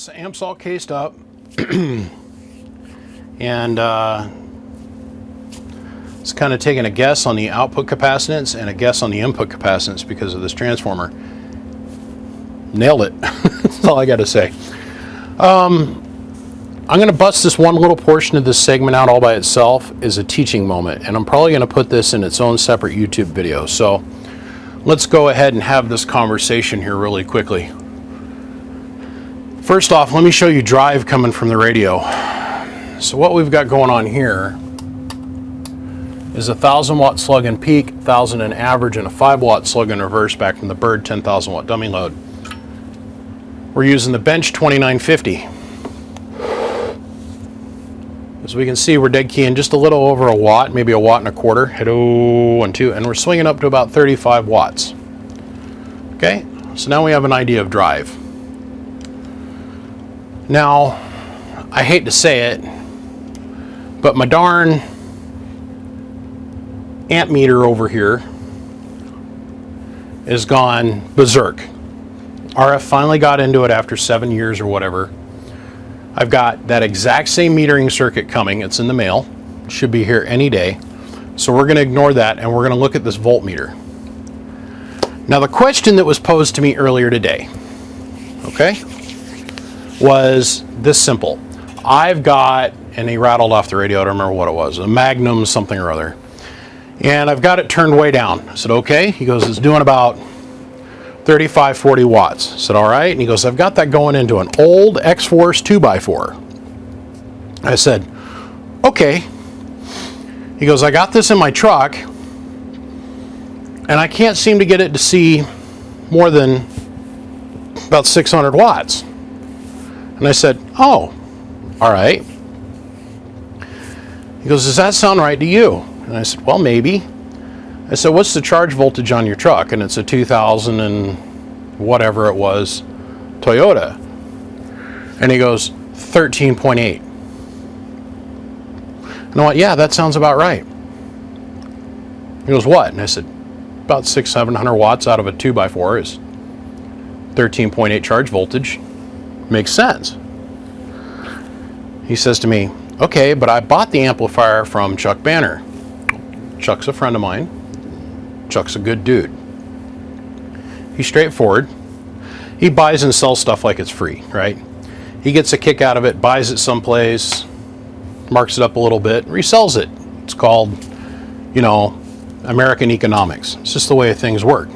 So amp's all cased up, and it's kind of taking a guess on the output capacitance and a guess on the input capacitance because of this transformer. Nailed it. That's all I got to say. I'm going to bust this one little portion of this segment out all by itself as a teaching moment, and I'm probably going to put this in its own separate YouTube video. So let's go ahead and have this conversation here really quickly. First off, let me show you drive coming from the radio. So what we've got going on here is a 1,000 watt slug in peak, 1,000 in average, and a 5 watt slug in reverse back from the Bird 10,000 watt dummy load. We're using the bench 2950. As we can see, we're dead keying just a little over a watt, maybe a watt and a quarter, hello, 1, 2, and we're swinging up to about 35 watts. Okay, so now we have an idea of drive. Now, I hate to say it, but my darn amp meter over here is gone berserk. RF finally got into it after 7 years or whatever. I've got that exact same metering circuit coming. It's in the mail. It should be here any day. So we're going to ignore that and we're going to look at this voltmeter. Now the question that was posed to me earlier today, okay, was this simple. I've got, and he rattled off the radio, I don't remember what it was, a Magnum something or other. And I've got it turned way down. I said, okay. He goes, it's doing about 35, 40 watts. I said, all right. And he goes, I've got that going into an old X-Force 2x4. I said, okay. He goes, I got this in my truck, and I can't seem to get it to see more than about 600 watts. And I said, oh, all right. He goes, does that sound right to you? And I said, well, maybe. I said, what's the charge voltage on your truck? And it's a 2000 and whatever it was Toyota. And he goes, 13.8. And I went, yeah, that sounds about right. He goes, what? And I said, about 600-700 watts out of a 2x4 is 13.8 charge voltage. Makes sense. He says to me, okay, but I bought the amplifier from Chuck Banner. Chuck's a friend of mine. Chuck's a good dude. He's straightforward. He buys and sells stuff like it's free, right? He gets a kick out of it, buys it someplace, marks it up a little bit, resells it. It's called, you know, American economics. It's just the way things work.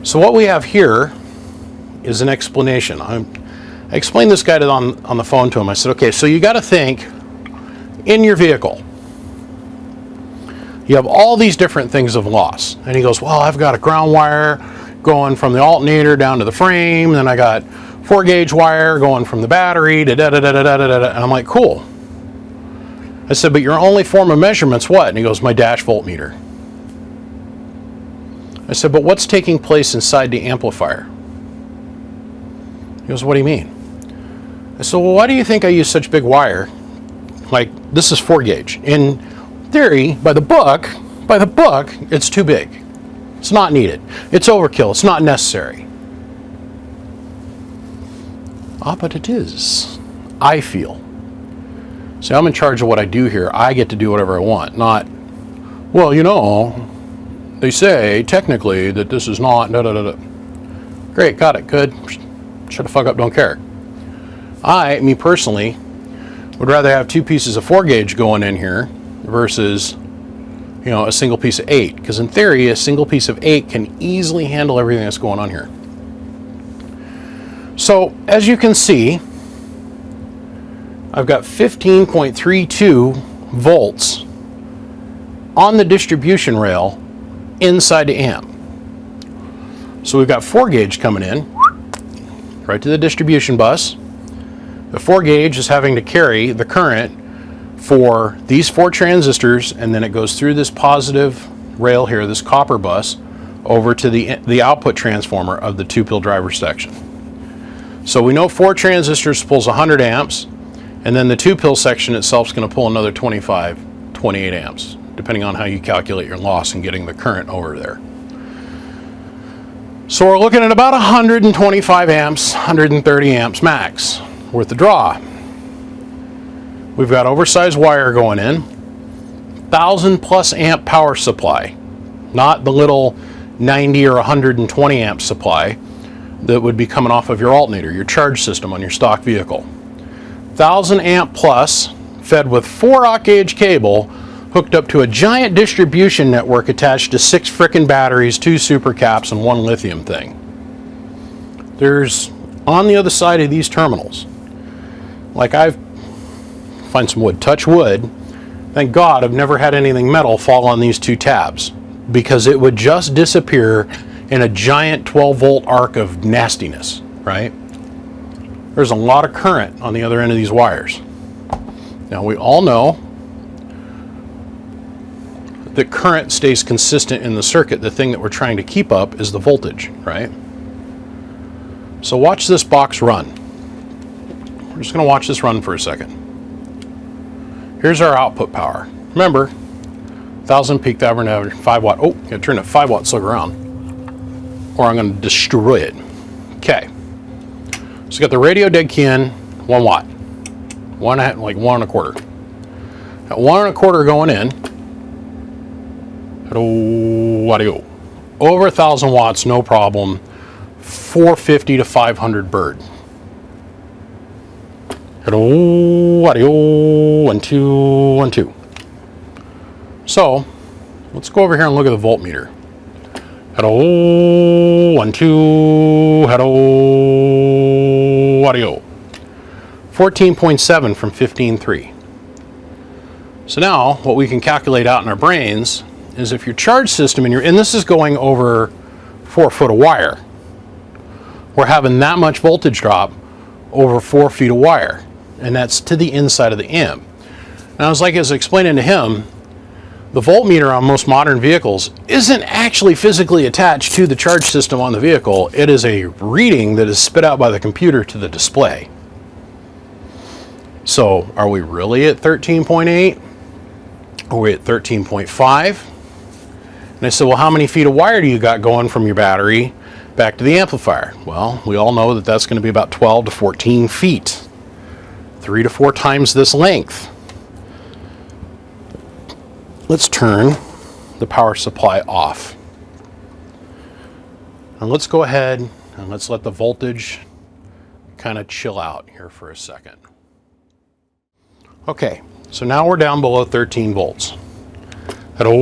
So what we have here is an explanation. I explained this guy on the phone to him. I said, okay, so you got to think in your vehicle. You have all these different things of loss. And he goes, well, I've got a ground wire going from the alternator down to the frame. Then I got 4-gauge wire going from the battery to da-da-da-da-da-da-da. And I'm like, cool. I said, but your only form of measurement's what? And he goes, my dash voltmeter. I said, but what's taking place inside the amplifier? He goes, what do you mean? I said, well, why do you think I use such big wire? Like, this is 4-gauge. In theory, by the book, it's too big. It's not needed. It's overkill. It's not necessary. Ah, but it is. I feel. See, I'm in charge of what I do here. I get to do whatever I want, not, well, you know, they say technically that this is not, da-da-da-da. Great, got it, good. Shut the fuck up, don't care. Me personally, would rather have 2 pieces of 4-gauge going in here versus, you know, a single piece of 8. Because in theory, a single piece of 8 can easily handle everything that's going on here. So, as you can see, I've got 15.32 volts on the distribution rail inside the amp. So we've got 4-gauge coming in, right to the distribution bus. The 4-gauge is having to carry the current for these 4 transistors, and then it goes through this positive rail here, this copper bus, over to the output transformer of the 2-pil driver section. So we know 4 transistors pulls 100 amps, and then the 2-pil section itself is going to pull another 25, 28 amps, depending on how you calculate your loss and getting the current over there. So we're looking at about 125 amps, 130 amps max worth of draw. We've got oversized wire going in, 1,000 plus amp power supply, not the little 90 or 120 amp supply that would be coming off of your alternator, your charge system on your stock vehicle. 1,000 amp plus, fed with 4-aught gauge cable, hooked up to a giant distribution network attached to 6 frickin' batteries, 2 super caps, and 1 lithium thing. There's, on the other side of these terminals, like I've, find some wood, touch wood, thank God I've never had anything metal fall on these 2 tabs, because it would just disappear in a giant 12-volt arc of nastiness, right? There's a lot of current on the other end of these wires. Now we all know that current stays consistent in the circuit. The thing that we're trying to keep up is the voltage, right? So watch this box run. We're just going to watch this run for a second. Here's our output power. Remember, 1,000 peak to average, 5 watt. Oh, I'm going to turn that 5 watt slug around, or I'm going to destroy it. Okay. So got the radio dead key in, 1 watt. Like 1 1/4. At 1 1/4 going in, over 1,000 watts, no problem. 450 to 500 bird. 1 2 1 2. So let's go over here and look at the voltmeter. 1 2 14.7 from 15.3. So now what we can calculate out in our brains is if your charge system and this is going over 4 foot of wire, we're having that much voltage drop over 4 feet of wire, and that's to the inside of the amp. Now, as I was explaining to him, the voltmeter on most modern vehicles isn't actually physically attached to the charge system on the vehicle. It is a reading that is spit out by the computer to the display. So are we really at 13.8? Are we at 13.5? And I said, well, how many feet of wire do you got going from your battery back to the amplifier? Well, we all know that that's going to be about 12 to 14 feet. 3 to 4 times this length. Let's turn the power supply off. And let's go ahead and let's let the voltage kind of chill out here for a second. Okay, so now we're down below 13 volts. At 1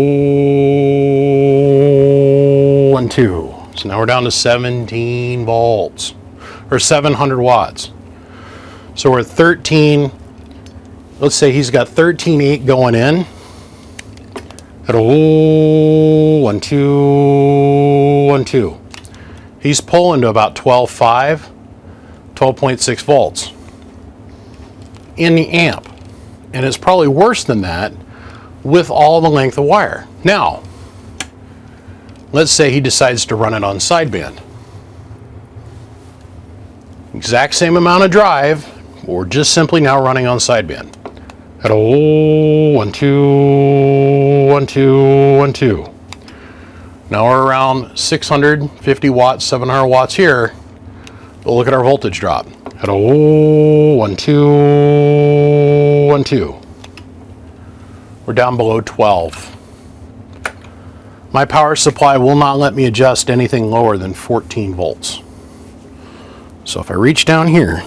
2. So now we're down to 17 volts, or 700 watts. So we're at 13, let's say he's got 13.8 going in. At 1 2 1 2. He's pulling to about 12.5, 12.6 volts in the amp. And it's probably worse than that with all the length of wire. Now, let's say he decides to run it on sideband. Exact same amount of drive, or just simply now running on sideband. At 1 2 1 2 1 2. Now we're around 650 watts, 700 watts here. But look at our voltage drop. At 1 2 1 2. We're down below 12. My power supply will not let me adjust anything lower than 14 volts. So if I reach down here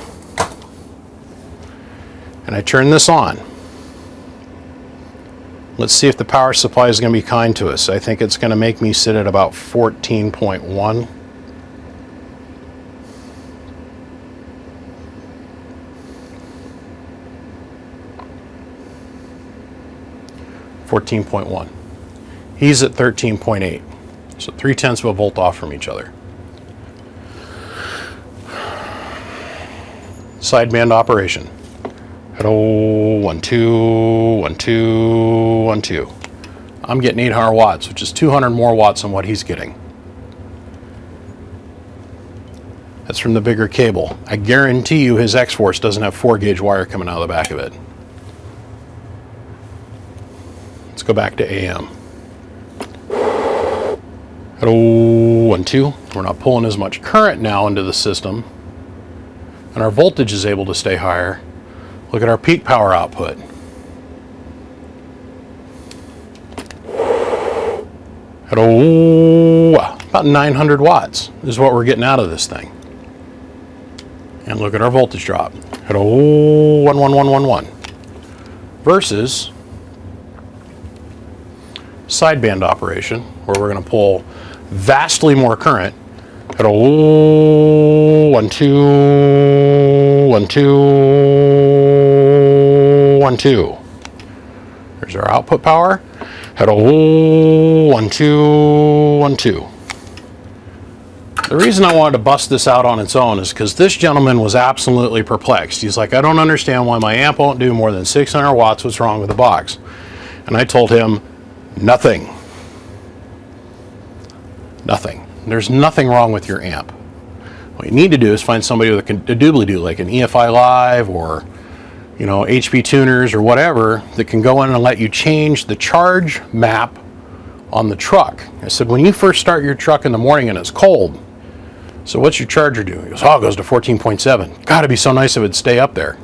and I turn this on, let's see if the power supply is going to be kind to us. I think it's going to make me sit at about 14.1. He's at 13.8, so 0.3 of a volt off from each other. Sideband operation. At 1 2 1 2 1 2. I'm getting 800 watts, which is 200 more watts than what he's getting. That's from the bigger cable. I guarantee you his X-Force doesn't have 4-gauge wire coming out of the back of it. Let's go back to AM. At Hello, 1, 2. We're not pulling as much current now into the system, and our voltage is able to stay higher. Look at our peak power output. Hello, about 900 watts is what we're getting out of this thing. And look at our voltage drop. Hello, 11111 versus sideband operation, where we're going to pull vastly more current. Hello, 1, 2, 1, 2, 1, 2. There's our output power. Hello, 1, 2, 1, 2. The reason I wanted to bust this out on its own is because this gentleman was absolutely perplexed. He's like, I don't understand why my amp won't do more than 600 watts. What's wrong with the box? And I told him, nothing. Nothing. There's nothing wrong with your amp. What you need to do is find somebody with a doobly-doo, like an EFI Live or, you know, HP tuners or whatever, that can go in and let you change the charge map on the truck. I said, when you first start your truck in the morning and it's cold, so what's your charger do? He goes, oh, it goes to 14.7. God, it'd be so nice if it'd stay up there.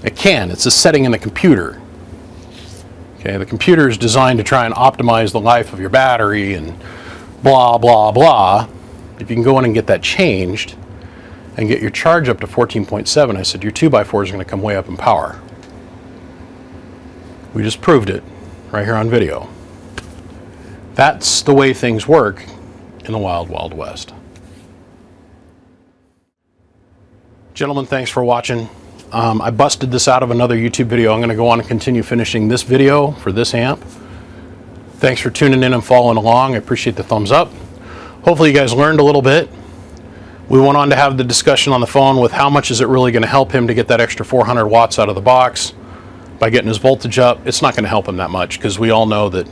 It can. It's a setting in the computer. Okay, the computer is designed to try and optimize the life of your battery and blah, blah, blah. If you can go in and get that changed and get your charge up to 14.7, I said, your 2x4 is going to come way up in power. We just proved it right here on video. That's the way things work in the wild, wild west. Gentlemen, thanks for watching. I busted this out of another YouTube video. I'm going to go on and continue finishing this video for this amp. Thanks for tuning in and following along. I appreciate the thumbs up. Hopefully you guys learned a little bit. We went on to have the discussion on the phone with how much is it really going to help him to get that extra 400 watts out of the box by getting his voltage up. It's not going to help him that much, because we all know that,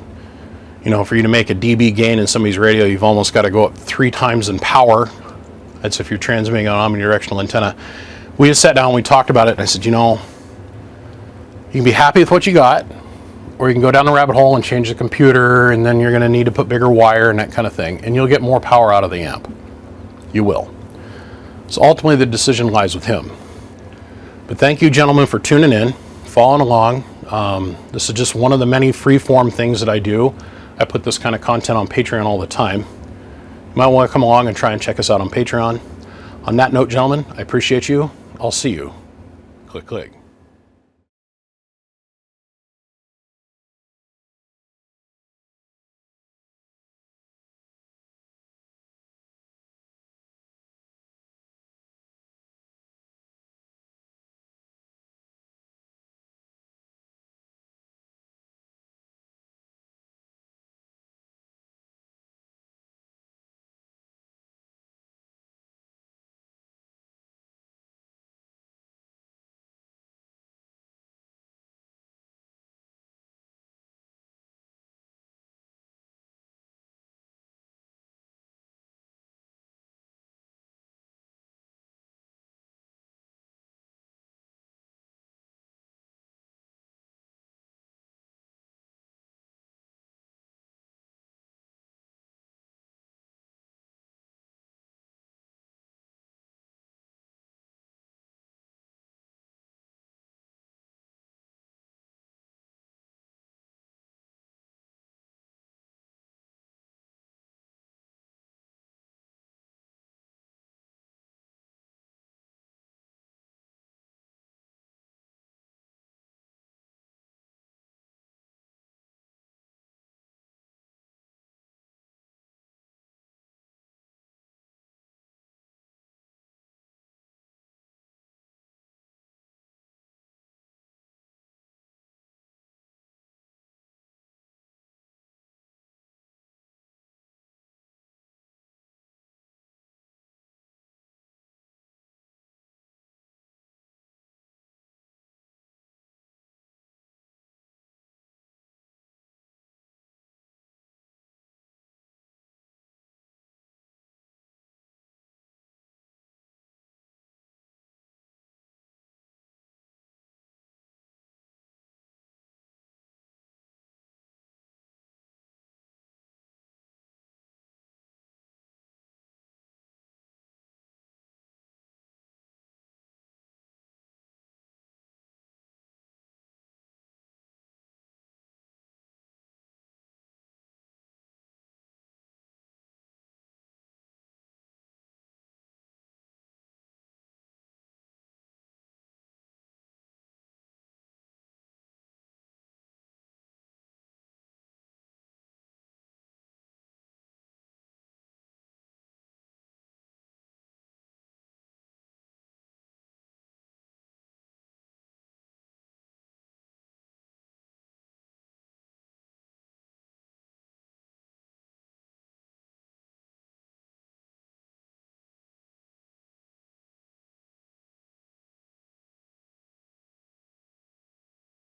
you know, for you to make a dB gain in somebody's radio, you've almost got to go up 3 times in power. That's if you're transmitting on omnidirectional antenna. We just sat down and we talked about it, and I said, you know, you can be happy with what you got, or you can go down the rabbit hole and change the computer, and then you're going to need to put bigger wire and that kind of thing, and you'll get more power out of the amp. You will. So ultimately the decision lies with him. But thank you, gentlemen, for tuning in, following along. This is just one of the many free-form things that I do. I put this kind of content on Patreon all the time. You might want to come along and try and check us out on Patreon. On that note, gentlemen, I appreciate you. I'll see you. Click, click.